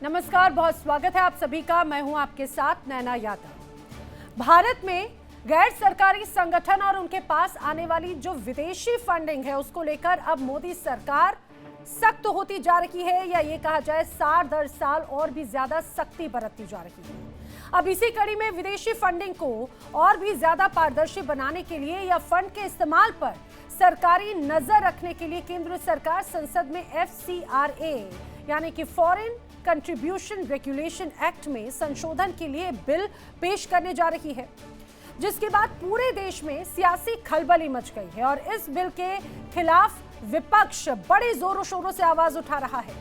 नमस्कार, बहुत स्वागत है आप सभी का। मैं हूं आपके साथ नैना यादव। भारत में गैर सरकारी संगठन और उनके पास आने वाली जो विदेशी फंडिंग है उसको लेकर अब मोदी सरकार सख्त होती जा रही है, या ये कहा जाए साल दर साल और भी ज्यादा सख्ती बरतती जा रही है। अब इसी कड़ी में विदेशी फंडिंग को और भी ज्यादा पारदर्शी बनाने के लिए या फंड के इस्तेमाल पर सरकारी नजर रखने के लिए केंद्र सरकार संसद में FCRA यानी कि फॉरेन कंट्रीब्यूशन रेगुलेशन एक्ट में संशोधन के लिए बिल पेश करने जा रही है, जिसके बाद पूरे देश में सियासी खलबली मच गई है और इस बिल के खिलाफ विपक्ष बड़े जोरों शोरों से आवाज उठा रहा है।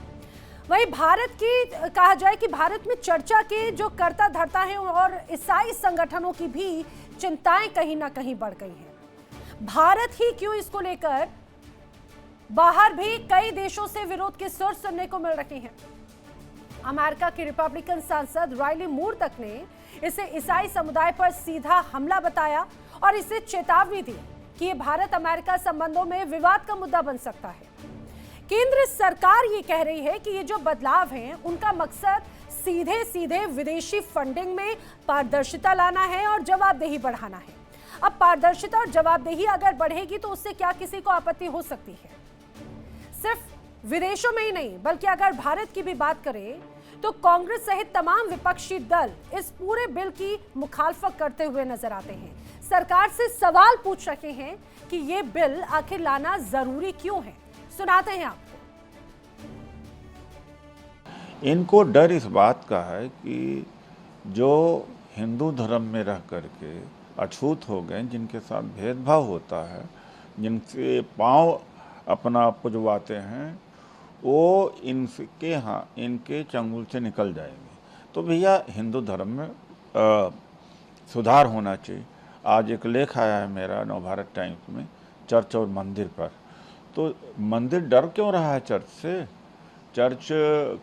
वहीं भारत की कहा जाए कि भारत में चर्चा के जो कर्ता धर्ता हैं और ईसाई संगठनों की भी चिंताएं कहीं ना कहीं बढ़ गई हैं। भारत ही क्यों, इसको लेकर बाहर भी कई देशों से विरोध के सुर सुनने को मिल रहे हैं। अमेरिका के रिपब्लिकन सांसद राइली मूर तक ने इसे ईसाई समुदाय पर सीधा हमला बताया और इसे चेतावनी दी कि ये भारत अमेरिका संबंधों में विवाद का मुद्दा बन सकता है। केंद्र सरकार ये कह रही है कि ये जो बदलाव हैं उनका मकसद सीधे सीधे विदेशी फंडिंग में पारदर्शिता लाना है और जवाबदेही बढ़ाना है। अब पारदर्शिता और जवाबदेही अगर बढ़ेगी तो उससे क्या किसी को आपत्ति हो सकती है। सिर्फ विदेशों में ही नहीं बल्कि अगर भारत की भी बात करें तो कांग्रेस सहित तमाम विपक्षी दल इस पूरे बिल की मुखालफत करते हुए नजर आते हैं। सरकार से सवाल पूछ रहे हैं कि ये बिल आखिर लाना जरूरी क्यों है। सुनाते हैं आपको। इनको डर इस बात का है कि जो हिंदू धर्म में रह करके अछूत हो गए, जिनके साथ भेदभाव होता है, जिनसे पांव अपना पुजवाते हैं, वो इनके चंगुल से निकल जाएंगे। तो भैया हिंदू धर्म में सुधार होना चाहिए। आज एक लेख आया है मेरा नवभारत टाइम्स में चर्च और मंदिर पर। तो मंदिर डर क्यों रहा है चर्च से? चर्च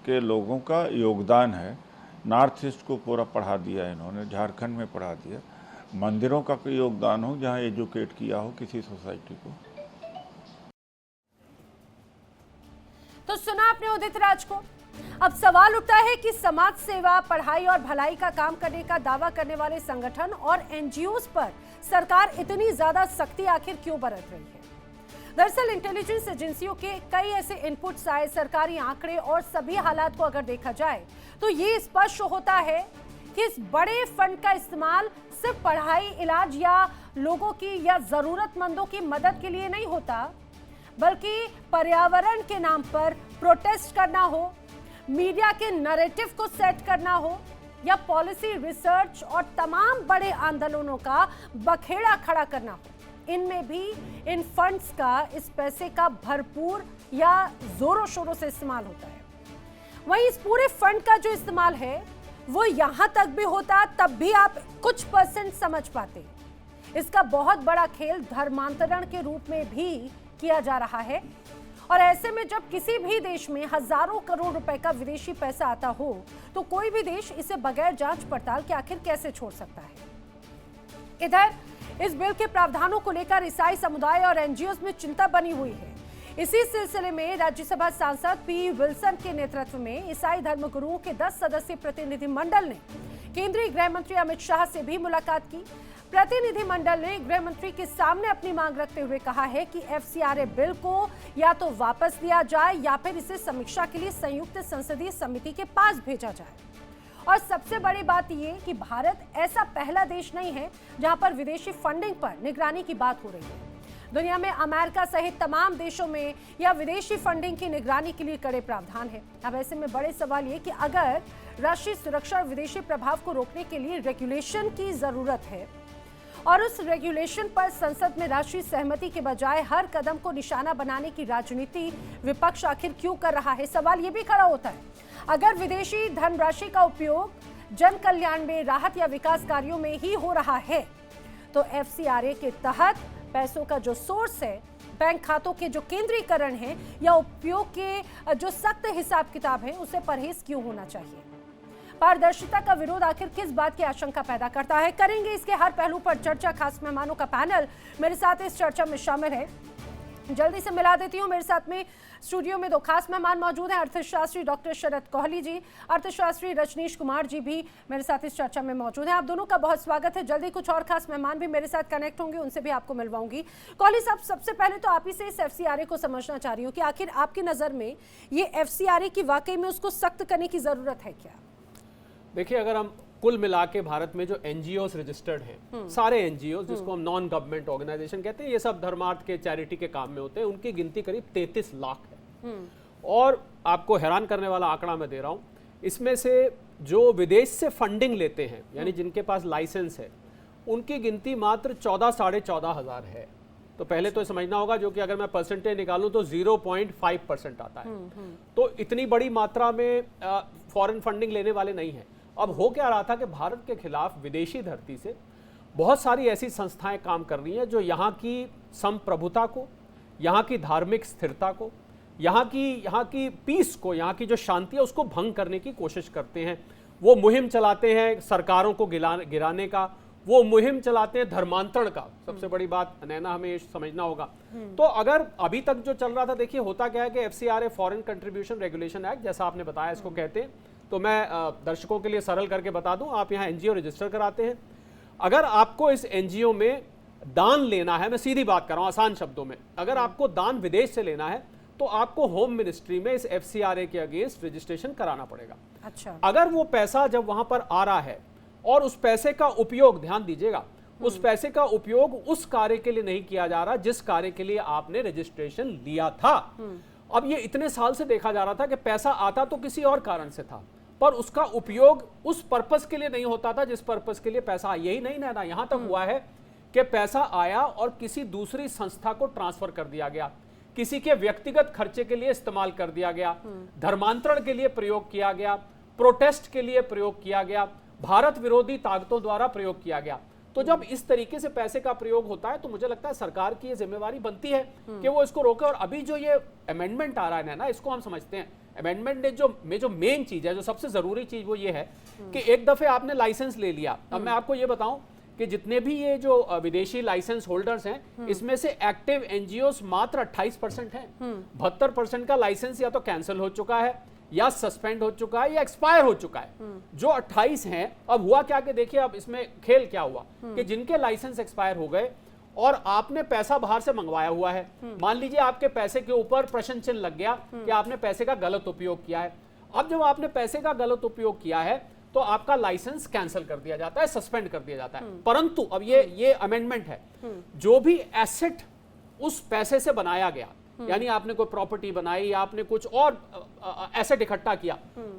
के लोगों का योगदान है। नॉर्थ ईस्ट को पूरा पढ़ा दिया इन्होंने, झारखंड में पढ़ा दिया। मंदिरों का कोई योगदान हो जहाँ एजुकेट किया हो किसी सोसाइटी को। तो सुना आपने उदित राज को। अब सवाल उठता है कि समाज सेवा, पढ़ाई और भलाई का काम करने का दावा करने वाले संगठन और NGOs पर सरकार इतनी ज्यादा सख्ती आखिर क्यों बरत रही है। दरअसल इंटेलिजेंस एजेंसियों के कई ऐसे इनपुट्स आए, सरकारी आंकड़े और सभी हालात को अगर देखा जाए तो ये स्पष्ट होता है कि इस बड़े फंड का इस्तेमाल सिर्फ पढ़ाई, इलाज या लोगों की या जरूरतमंदों की मदद के लिए नहीं होता, बल्कि पर्यावरण के नाम पर प्रोटेस्ट करना हो, मीडिया के नैरेटिव को सेट करना हो, या पॉलिसी रिसर्च और तमाम बड़े आंदोलनों का बखेड़ा खड़ा करना हो, इनमें भी इन फंड्स का, इस पैसे का भरपूर या जोरों शोरों से इस्तेमाल होता है। वहीं इस पूरे फंड का जो इस्तेमाल है वो यहां तक भी होता तब भी आप कुछ परसेंट समझ पाते। इसका बहुत बड़ा खेल धर्मांतरण के रूप में भी किया जा रहा है। और ऐसे में जब किसी भी देश में हजारों करोड़ रुपए का विदेशी पैसा आता हो तो कोई भी देश इसे बगैर जांच पड़ताल के आखिर कैसे छोड़ सकता है। इधर इस बिल के प्रावधानों को लेकर ईसाई समुदाय और NGOs में चिंता बनी हुई है। इसी सिलसिले में राज्यसभा सांसद P. विल्सन के नेतृत्व में ईसाई धर्मगुरुओं के 10 सदस्यीय प्रतिनिधि मंडल ने केंद्रीय गृह मंत्री अमित शाह से भी मुलाकात की। प्रतिनिधि मंडल ने गृह मंत्री के सामने अपनी मांग रखते हुए कहा है कि FCRA बिल को या तो वापस लिया जाए या फिर इसे समीक्षा के लिए संयुक्त संसदीय समिति के पास भेजा जाए। और सबसे बड़ी बात यह कि भारत ऐसा पहला देश नहीं है जहां पर विदेशी फंडिंग पर निगरानी की बात हो रही है। दुनिया में अमेरिका सहित तमाम देशों में या विदेशी फंडिंग की निगरानी के लिए कड़े प्रावधान है। अब ऐसे में बड़े सवाल ये कि अगर राष्ट्रीय सुरक्षा और विदेशी प्रभाव को रोकने के लिए रेगुलेशन की जरूरत है और उस रेगुलेशन पर संसद में राष्ट्रीय सहमति के बजाय हर कदम को निशाना बनाने की राजनीति विपक्ष आखिर क्यों कर रहा है। सवाल ये भी खड़ा होता है, अगर विदेशी धनराशि का उपयोग जन कल्याण में, राहत या विकास कार्यों में ही हो रहा है तो FCRA के तहत पैसों का जो सोर्स है, बैंक खातों के जो केंद्रीकरण है या उपयोग के जो सख्त हिसाब किताब है, उसे परहेज क्यों होना चाहिए। पारदर्शिता का विरोध आखिर किस बात की आशंका पैदा करता है। करेंगे इसके हर पहलू पर चर्चा। खास मेहमानों का पैनल मेरे साथ इस चर्चा में शामिल है। जल्दी से मिला देती हूँ, मेरे साथ में स्टूडियो में दो खास मेहमान मौजूद हैं, अर्थशास्त्री डॉक्टर शरद कोहली जी, अर्थशास्त्री रजनीश कुमार जी भी मेरे साथ इस चर्चा में मौजूद हैं। आप दोनों का बहुत स्वागत है। जल्दी कुछ और खास मेहमान भी मेरे साथ कनेक्ट होंगे, उनसे भी आपको मिलवाऊंगी। कोहली साहब, सबसे पहले तो आप ही से इस FCRA को समझना चाह रही हूँ कि आखिर आपकी नज़र में ये FCRA की वाकई में उसको सख्त करने की ज़रूरत है क्या? देखिए, अगर हम कुल मिला के भारत में जो NGOs रजिस्टर्ड हैं, सारे NGOs जिसको हम नॉन गवर्नमेंट ऑर्गेनाइजेशन कहते हैं, ये सब धर्मार्थ के चैरिटी के काम में होते हैं, उनकी गिनती करीब 33 लाख है। और आपको हैरान करने वाला आंकड़ा मैं दे रहा हूँ, इसमें से जो विदेश से फंडिंग लेते हैं, यानी जिनके पास लाइसेंस है, उनकी गिनती मात्र 14 साढ़े 14 हज़ार है। तो पहले तो समझना होगा, जो कि अगर मैं परसेंटेज निकालूं तो 0.5% आता है। तो इतनी बड़ी मात्रा में फॉरेन फंडिंग लेने वाले नहीं है। अब हो क्या रहा था कि भारत के खिलाफ विदेशी धरती से बहुत सारी ऐसी संस्थाएं काम कर रही हैं जो यहाँ की संप्रभुता को, यहाँ की धार्मिक स्थिरता को, यहाँ की पीस को, यहाँ की जो शांति है उसको भंग करने की कोशिश करते हैं। वो मुहिम चलाते हैं सरकारों को गिराने का, वो मुहिम चलाते हैं धर्मांतरण का। सबसे बड़ी बात नैना हमें समझना होगा। तो अगर अभी तक जो चल रहा था, देखिए होता क्या है कि FCRA foreign contribution regulation act, जैसा आपने बताया इसको कहते हैं, तो मैं दर्शकों के लिए सरल करके बता दूं, आप यहाँ NGO रजिस्टर कराते हैं। अगर आपको इस NGO में दान लेना है, मैं सीधी बात कर रहा हूँ आसान शब्दों में, अगर आपको दान विदेश से लेना है तो आपको होम मिनिस्ट्री में इस FCRA के अगेंस्ट रजिस्ट्रेशन कराना पड़ेगा। अच्छा। अगर वो पैसा जब वहां पर आ रहा है और उस पैसे का उपयोग, ध्यान दीजिएगा, उस पैसे का उपयोग उस कार्य के लिए नहीं किया जा रहा जिस कार्य के लिए आपने रजिस्ट्रेशन लिया था। अब ये इतने साल से देखा जा रहा था कि पैसा आता तो किसी और कारण से था, पर उसका उपयोग उस पर्पस के लिए नहीं होता था जिस पर्पस के लिए पैसा आया। यही नहीं ना, यहां तक हुआ है कि पैसा आया और किसी दूसरी संस्था को ट्रांसफर कर दिया गया, किसी के व्यक्तिगत खर्चे के लिए इस्तेमाल कर दिया गया, धर्मांतरण के लिए प्रयोग किया गया, प्रोटेस्ट के लिए प्रयोग किया गया, भारत विरोधी ताकतों द्वारा प्रयोग किया गया। तो जब इस तरीके से पैसे का प्रयोग होता है तो मुझे लगता है सरकार की ये जिम्मेवारी बनती है कि वो इसको रोके। और अभी जो ये अमेंडमेंट आ रहा है ना, इसको हम समझते हैं अमेंडमेंट ने जो मेन चीज है, जो सबसे जरूरी चीज वो ये है कि एक दफे आपने लाइसेंस ले लिया। अब मैं आपको ये बताऊं कि जितने भी ये जो विदेशी लाइसेंस होल्डर्स हैं, इसमें से एक्टिव NGOs मात्र 28% हैं। 72% का लाइसेंस या तो कैंसिल हो चुका है, या सस्पेंड हो चुका है, या एक्सपायर हो चुका है। जो 28 हैं, अब हुआ क्या कि देखिए अब इसमें खेल क्या हुआ कि जिनके लाइसेंस एक्सपायर हो गए और आपने पैसा बाहर से मंगवाया हुआ है, मान लीजिए आपके पैसे के ऊपर प्रश्न चिन्ह लग गया कि आपने पैसे का गलत उपयोग किया है। अब जब आपने पैसे का गलत उपयोग किया है तो आपका लाइसेंस कैंसिल कर दिया जाता है, सस्पेंड कर दिया जाता है। परंतु अब ये अमेंडमेंट है, जो भी एसेट उस पैसे से बनाया गया, यानी आपने कोई प्रॉपर्टी बनाई या आपने कुछ और एसेट इकट्ठा किया,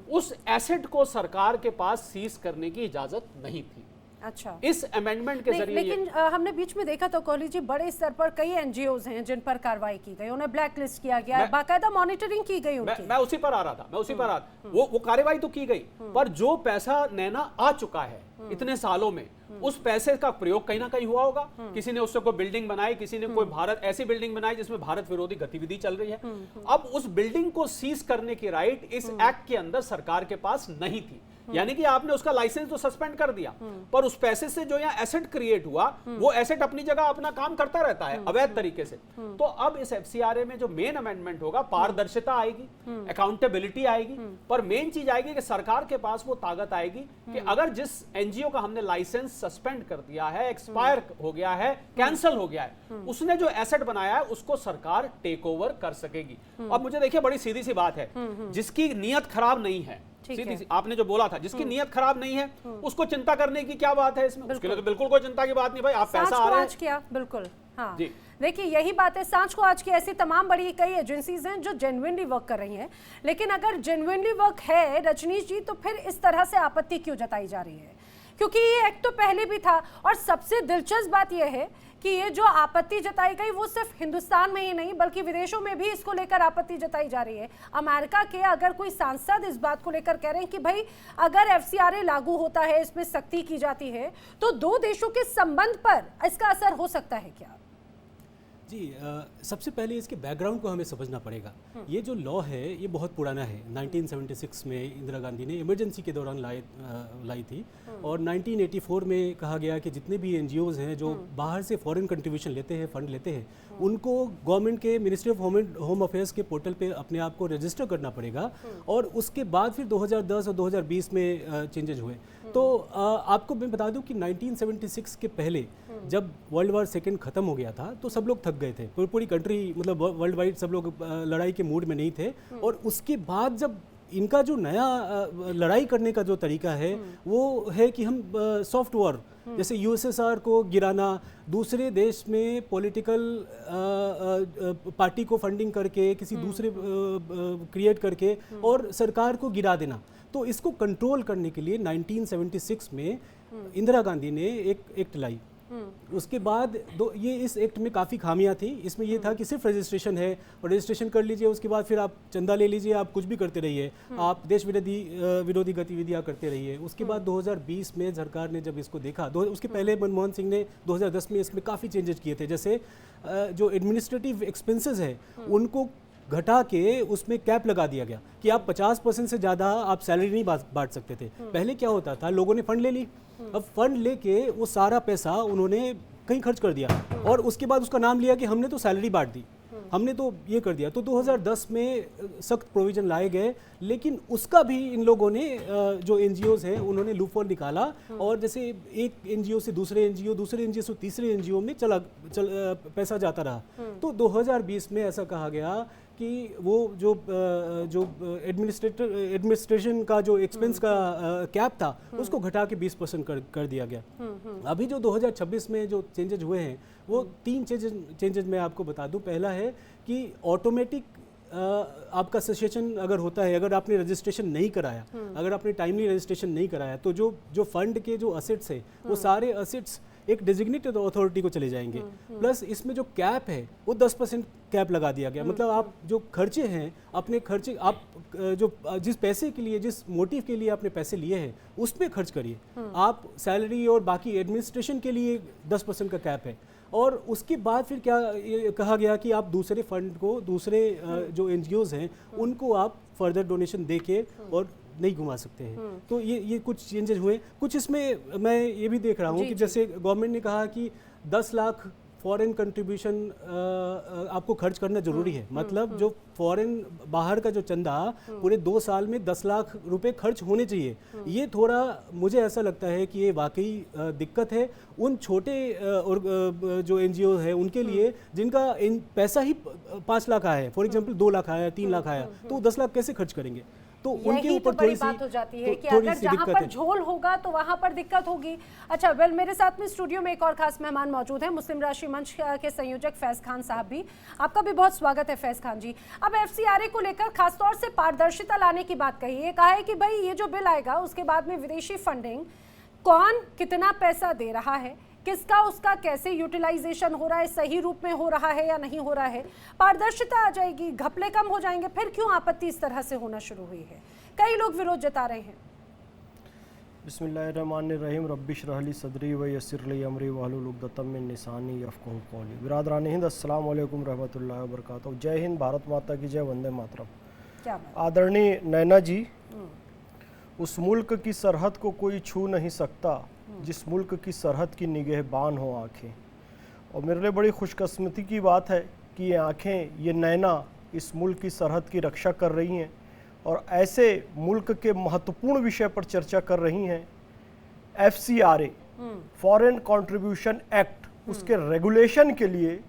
उस एसेट को सरकार के पास सीज करने की इजाजत नहीं थी। अच्छा। इस अमेंडमेंट के जरिए लेकिन हमने बीच में देखा तो कोहली जी, बड़े स्तर पर कई NGOs हैं जिन पर कार्रवाई की गई, उन्हें ब्लैक लिस्ट किया गया, बाकायदा मॉनिटरिंग की गई उनकी। मैं उसी पर आ रहा था, वो कार्रवाई तो की गई, पर जो पैसा नैना आ चुका है इतने सालों में, उस पैसे का प्रयोग कहीं ना कहीं हुआ होगा। किसी ने उससे कोई बिल्डिंग बनाई, किसी ने कोई भारत ऐसी बिल्डिंग बनाई जिसमें भारत विरोधी गतिविधि चल रही है। अब उस बिल्डिंग को सीज करने की राइट इस एक्ट के अंदर सरकार के पास नहीं थी। यानी कि आपने उसका लाइसेंस तो सस्पेंड कर दिया, पर उस पैसे से जो यहाँ एसेट क्रिएट हुआ, वो एसेट अपनी जगह अपना काम करता रहता है अवैध तरीके से। तो अब इस FCRA में जो मेन अमेंडमेंट होगा, पारदर्शिता आएगी, अकाउंटेबिलिटी आएगी, पर मेन चीज आएगी कि सरकार के पास वो ताकत आएगी कि अगर जिस NGO का हमने लाइसेंस सस्पेंड कर दिया है, एक्सपायर हो गया है, कैंसिल हो गया है, उसने जो एसेट बनाया है उसको सरकार टेक ओवर कर सकेगी। अब मुझे देखिए बड़ी सीधी सी बात है, जिसकी नीयत खराब नहीं है, सीधी सी आपने जो बोला था, जिसकी नीयत खराब नहीं है उसको चिंता करने की क्या बात है इसमें? उसके लिए तो बिल्कुल कोई चिंता की बात नहीं भाई, आप पैसा आ रहा है। किया बिल्कुल। हाँ, देखिए यही बात है, सांझ को आज की ऐसी तमाम बड़ी कई एजेंसीज हैं जो जेन्युइनली वर्क कर रही हैं, लेकिन अगर जेन्युइनली वर्क है रजनीश जी, तो फिर इस तरह से आपत्ति क्यों जताई जा रही है? क्योंकि ये एक्ट तो पहले भी था, और सबसे दिलचस्प बात यह है कि ये जो आपत्ति जताई गई वो सिर्फ हिंदुस्तान में ही नहीं बल्कि विदेशों में भी इसको लेकर आपत्ति जताई जा रही है। अमेरिका के अगर कोई सांसद इस बात को लेकर कह रहे हैं कि भाई अगर FCRA लागू होता है, इसमें सख्ती की जाती है, तो दो देशों के संबंध पर इसका असर हो सकता है क्या? जी सबसे पहले इसके बैकग्राउंड को हमें समझना पड़ेगा। ये जो लॉ है ये बहुत पुराना है। 1976 में इंदिरा गांधी ने इमरजेंसी के दौरान लाई थी और 1984 में कहा गया कि जितने भी एनजीओज हैं जो बाहर से फॉरेन कंट्रीब्यूशन लेते हैं, फंड लेते हैं, उनको गवर्नमेंट के मिनिस्ट्री ऑफ होम अफेयर्स के पोर्टल पे अपने आप को रजिस्टर करना पड़ेगा और उसके बाद फिर 2010 और 2020 में चेंजेज हुए। तो आपको मैं बता दूं कि 1976 के पहले जब वर्ल्ड वार सेकेंड खत्म हो गया था तो सब लोग थक गए थे, पूरी कंट्री मतलब वर्ल्ड वाइड सब लोग लड़ाई के मूड में नहीं थे। और उसके बाद जब इनका जो नया लड़ाई करने का जो तरीका है वो है कि हम सॉफ्ट वॉर, जैसे यूएसएसआर को गिराना, दूसरे देश में पॉलिटिकल पार्टी को फंडिंग करके किसी दूसरे क्रिएट करके और सरकार को गिरा देना। तो इसको कंट्रोल करने के लिए 1976 में इंदिरा गांधी ने एक एक्ट लाई। उसके बाद ये इस एक्ट में काफ़ी खामियां थी। इसमें ये था कि सिर्फ रजिस्ट्रेशन है और रजिस्ट्रेशन कर लीजिए, उसके बाद फिर आप चंदा ले लीजिए, आप कुछ भी करते रहिए, आप देश विरोधी गतिविधियां करते रहिए। उसके बाद 2020 में सरकार ने जब इसको देखा, उसके पहले मनमोहन सिंह ने 2010 में इसमें काफ़ी चेंजेस किए थे। जैसे जो एडमिनिस्ट्रेटिव एक्सपेंसेस है उनको घटा के उसमें कैप लगा दिया गया कि आप 50% से ज़्यादा आप सैलरी नहीं बांट सकते थे। पहले क्या होता था, लोगों ने फंड ले ली, अब फंड लेके वो सारा पैसा उन्होंने कहीं खर्च कर दिया और उसके बाद उसका नाम लिया कि हमने तो सैलरी बांट दी, हमने तो ये कर दिया। तो 2010 में सख्त प्रोविजन लाए गए, लेकिन उसका भी इन लोगों ने जो एनजीओज हैं उन्होंने लूपहोल निकाला और जैसे एक एनजीओ से दूसरे एनजीओ से तीसरे एनजीओ में पैसा जाता रहा। तो 2020 में ऐसा कहा गया कि वो जो एडमिनिस्ट्रेशन का जो एक्सपेंस का कैप था उसको घटा के 20% कर दिया गया। अभी जो 2026 में जो चेंजेज हुए हैं वो 3 चेंजेज मैं आपको बता दूं। पहला है कि ऑटोमेटिक आपका सेशन अगर होता है, अगर आपने रजिस्ट्रेशन नहीं कराया, अगर आपने टाइमली रजिस्ट्रेशन नहीं कराया, तो जो फंड के जो असेट्स है वो सारे असेट्स एक डेजिग्नेटेड अथॉरिटी को चले जाएंगे। प्लस इसमें जो कैप है वो 10% कैप लगा दिया गया। मतलब आप जो खर्चे हैं, अपने खर्चे आप जो जिस पैसे के लिए, जिस मोटिव के लिए आपने पैसे लिए हैं उस पर खर्च करिए। आप सैलरी और बाकी एडमिनिस्ट्रेशन के लिए 10% का कैप है। और उसके बाद फिर क्या कहा गया कि आप दूसरे फंड को, दूसरे जो एनजीओज हैं उनको आप फर्दर डोनेशन देके और नहीं घुमा सकते हैं। तो ये कुछ चेंजेस हुए। कुछ इसमें मैं ये भी देख रहा हूँ कि जैसे गवर्नमेंट ने कहा कि 10 लाख फॉरेन कंट्रीब्यूशन आपको खर्च करना जरूरी है। मतलब जो फॉरेन बाहर का जो चंदा पूरे 2 साल में 10 लाख रुपए खर्च होने चाहिए। ये थोड़ा मुझे ऐसा लगता है कि ये वाकई दिक्कत है उन छोटे और जो एनजीओ है उनके लिए जिनका पैसा ही 5 लाख आया है, फॉर एग्जांपल 2 लाख आया, 3 लाख आया, तो 10 लाख कैसे खर्च करेंगे? तो उनके ऊपर बड़ी बात हो जाती है कि अगर जहां पर झोल होगा तो वहां पर दिक्कत होगी। अच्छा, वेल मेरे साथ में स्टूडियो में एक और खास मेहमान मौजूद है, मुस्लिम राष्ट्रीय मंच के संयोजक फैज खान साहब भी। आपका भी बहुत स्वागत है फैज खान जी। अब एफसीआरए को लेकर खासतौर से पारदर्शिता लाने की बात कही है। कहा है कि भाई ये जो बिल आएगा उसके बाद में विदेशी फंडिंग, कौन कितना पैसा दे रहा है, किसका उसका कैसे यूटिलाइजेशन हो रहा है, सही रूप में हो रहा है या नहीं हो रहा है, पारदर्शिता आ जाएगी, घपले कम हो जाएंगे। फिर क्यों आपत्ति इस तरह से होना शुरू हुई है? कई लोग विरोध जता रहे हैं। बिस्मिल्लाहिर्रहमानिर्रहीम रब्बिश रहली सदरी व यस्सिर ली अमरी वहलुल उक़दतम मिन लिसानी यफ़क़हू क़ौली। बिरादरान हिंद, अस्सलाम वालेकुम रहमतुल्लाहि व बरकातहू। जय हिंद, भारत माता की जय, वंदे मातरम। आदरणीय नैना जी, उस मुल्क की सरहद को कोई छू नहीं सकता जिस मुल्क की सरहद की निगहबान हो आँखें। और मेरे लिए बड़ी खुशकिस्मती की बात है कि ये आँखें, ये नैना इस मुल्क की सरहद की रक्षा कर रही हैं और ऐसे मुल्क के महत्वपूर्ण विषय पर चर्चा कर रही हैं। एफसीआरए, फॉरेन कंट्रीब्यूशन एक्ट, उसके रेगुलेशन के लिए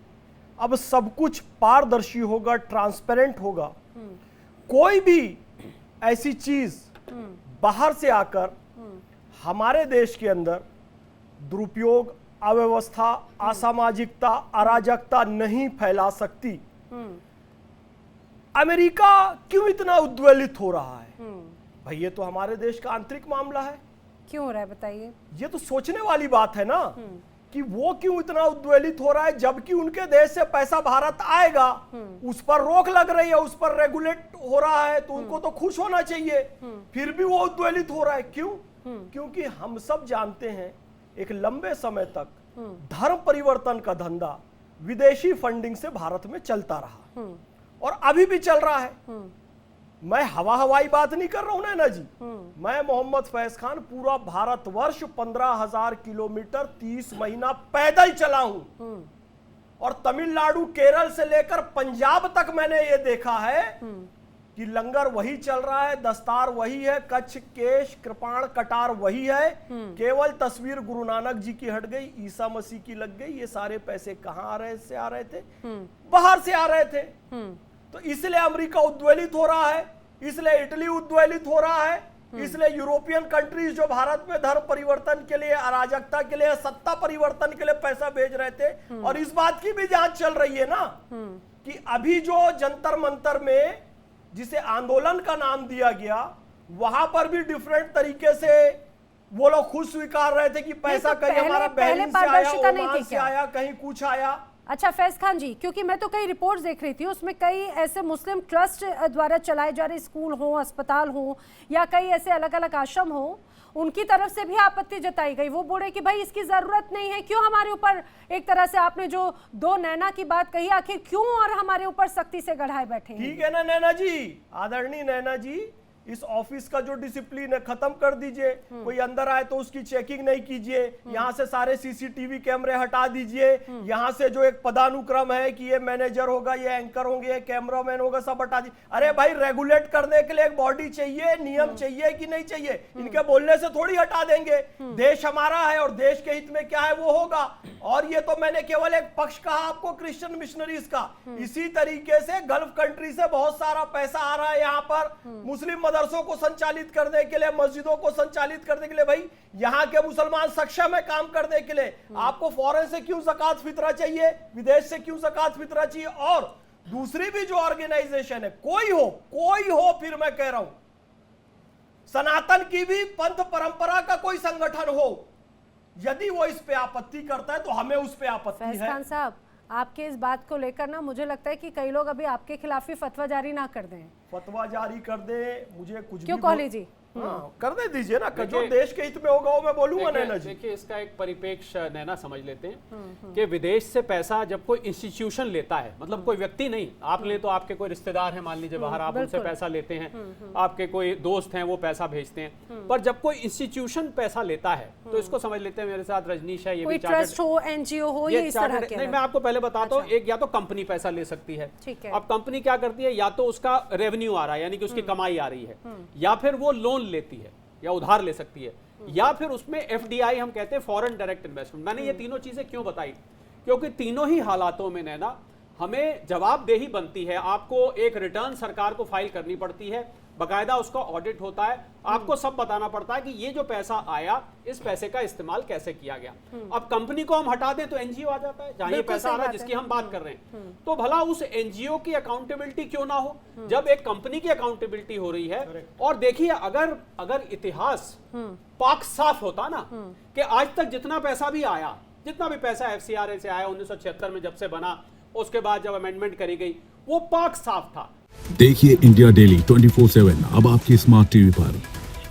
अब सब कुछ पारदर्शी होगा, ट्रांसपेरेंट होगा। कोई भी ऐसी चीज़ बाहर से आकर हमारे देश के अंदर दुरुपयोग, अव्यवस्था, असामाजिकता, अराजकता नहीं फैला सकती। अमेरिका क्यों इतना उद्वेलित हो रहा है? भाई ये तो हमारे देश का आंतरिक मामला है। क्यों हो रहा है बताइए? ये तो सोचने वाली बात है ना कि वो क्यों इतना उद्वेलित हो रहा है, जबकि उनके देश से पैसा भारत आएगा, उस पर रोक लग रही है, उस पर रेगुलेट हो रहा है, तो उनको तो खुश होना चाहिए। फिर भी वो उद्वेलित हो रहा है। क्यों? क्योंकि हम सब जानते हैं एक लंबे समय तक धर्म परिवर्तन का धंधा विदेशी फंडिंग से भारत में चलता रहा और अभी भी चल रहा है। मैं हवाई बात नहीं कर रहा हूं नैना जी, मैं मोहम्मद फैज खान पूरा भारतवर्ष 15,000 किलोमीटर 30 महीना पैदल चला हूं और तमिलनाडु केरल से लेकर पंजाब तक मैंने ये देखा है कि लंगर वही चल रहा है, दस्तार वही है, कच्छ केश कृपाण कटार वही है, केवल तस्वीर गुरु नानक जी की हट गई, ईसा मसीह की लग गई। ये सारे पैसे कहां आ रहे थे? बाहर से आ रहे थे। तो इसलिए अमेरिका उद्वेलित हो रहा है, इसलिए इटली उद्वेलित हो रहा है, इसलिए यूरोपियन कंट्रीज जो भारत में धर्म परिवर्तन के लिए, अराजकता के लिए, सत्ता परिवर्तन के लिए पैसा भेज रहे थे। और इस बात की भी जांच चल रही है ना कि अभी जो जंतर मंतर में जिसे आंदोलन का नाम दिया गया, वहां पर भी डिफरेंट तरीके से वो लोग खुद स्वीकार रहे थे कि पैसा कहीं हमारा बहरीन से आया, ओमान से आया, कहीं कुछ आया। अच्छा फैज खान जी, क्योंकि मैं तो कई रिपोर्ट्स देख रही थी, उसमें कई ऐसे मुस्लिम ट्रस्ट द्वारा चलाए जा रहे स्कूल हो, अस्पताल हो या कई ऐसे अलग अलग आश्रम हो, उनकी तरफ से भी आपत्ति जताई गई। वो बोले कि भाई इसकी जरूरत नहीं है, क्यों हमारे ऊपर एक तरह से आपने जो 2 नैना की बात कही, आखिर क्यों और हमारे ऊपर सख्ती से गढ़ाए बैठे? ठीक है ना नैना जी, आदरणीय नैना जी, इस ऑफिस का जो डिसिप्लिन है खत्म कर दीजिए। कोई अंदर आए तो उसकी चेकिंग नहीं कीजिए, यहाँ से सारे सीसीटीवी कैमरे हटा दीजिए, यहाँ से जो एक पदानुक्रम है कि ये मैनेजर होगा, ये एंकर होंगे, ये कैमरामैन होगा, सब हटा दीजिए। अरे भाई, रेगुलेट करने के लिए एक बॉडी चाहिए, नियम चाहिए कि नहीं चाहिए? इनके बोलने से थोड़ी हटा देंगे। देश हमारा है और देश के हित में क्या है वो होगा। और ये तो मैंने केवल एक पक्ष कहा आपको क्रिश्चियन मिशनरीज का। इसी तरीके से गल्फ कंट्री से बहुत सारा पैसा आ रहा है यहाँ पर मुस्लिम मदरसों को संचालित करने के लिए, मस्जिदों को संचालित करने के लिए। भाई, यहाँ के मुसलमान सक्षम है काम करने के लिए। आपको फॉरेन से क्यों ज़कात फितरा चाहिए? विदेश से क्यों ज़कात फितरा चाहिए? और दूसरी भी जो ऑर्गेनाइजेशन है, कोई हो, फिर मैं कह रहा हूं, सनातन की भी पंथ परंपरा का कोई संगठन हो, यदि वो इस पे आपत्ति करता है तो हमें उस पे आपत्ति है। फैज खान साहब, आपके इस बात को लेकर ना मुझे लगता है कि कई लोग अभी आपके खिलाफ ही फतवा जारी ना कर दें। फतवा जारी कर दे, मुझे कुछ क्यों भी कॉलेज जी? हाँ, कर दे दीजिए ना, जो देश के हित में होगा वो मैं बोलूंगा नैना जी। देखिए, इसका एक परिप्रेक्ष्य नैना समझ लेते हैं कि विदेश से पैसा जब कोई इंस्टीट्यूशन लेता है, मतलब कोई व्यक्ति नहीं, आप ले तो आपके कोई रिश्तेदार हैं मान लीजिए बाहर, आप उनसे पैसा लेते हैं, आपके कोई दोस्त हैं वो पैसा भेजते हैं, पर जब कोई इंस्टीट्यूशन पैसा लेता है तो इसको समझ लेते हैं। मेरे साथ रजनीश है, ये भी ट्रस्ट हो, एनजीओ हो, ये इस तरह के। नहीं, मैं आपको पहले बताता हूँ, एक या तो कंपनी पैसा ले सकती है। अब कंपनी क्या करती है, या तो उसका रेवेन्यू आ रहा है यानी कि उसकी कमाई आ रही है, या फिर वो लोन लेती है या उधार ले सकती है, या फिर उसमें एफडीआई हम कहते हैं, फॉरेन डायरेक्ट इन्वेस्टमेंट। मैंने ये तीनों चीजें क्यों बताई, क्योंकि तीनों ही हालातों में नैना हमें जवाबदेही बनती है। आपको एक रिटर्न सरकार को फाइल करनी पड़ती है, बकायदा उसका ऑडिट होता है, आपको सब बताना पड़ता है कि ये जो पैसा आया, इस पैसे का इस्तेमाल कैसे किया गया। अब कंपनी को हम हटा दें तो एनजीओ आ जाता है, जहां ये पैसा आ रहा है जिसकी हम बात कर रहे हैं। तो भला उस एनजीओ की अकाउंटेबिलिटी क्यों ना हो, जब एक कंपनी की अकाउंटेबिलिटी हो रही है। और देखिए, अगर इतिहास पाक साफ होता ना कि आज तक जितना पैसा भी आया, जितना भी पैसा एफसीआरए से आया 1976 में जब से बना, उसके बाद जब अमेंडमेंट करी गई, वो पाक साफ था। देखिए इंडिया डेली 24/7 अब आपके स्मार्ट टीवी पर।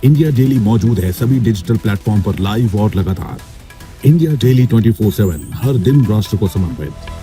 इंडिया डेली मौजूद है सभी डिजिटल प्लेटफॉर्म पर लाइव और लगातार। इंडिया डेली 24/7 हर दिन राष्ट्र को समर्पित।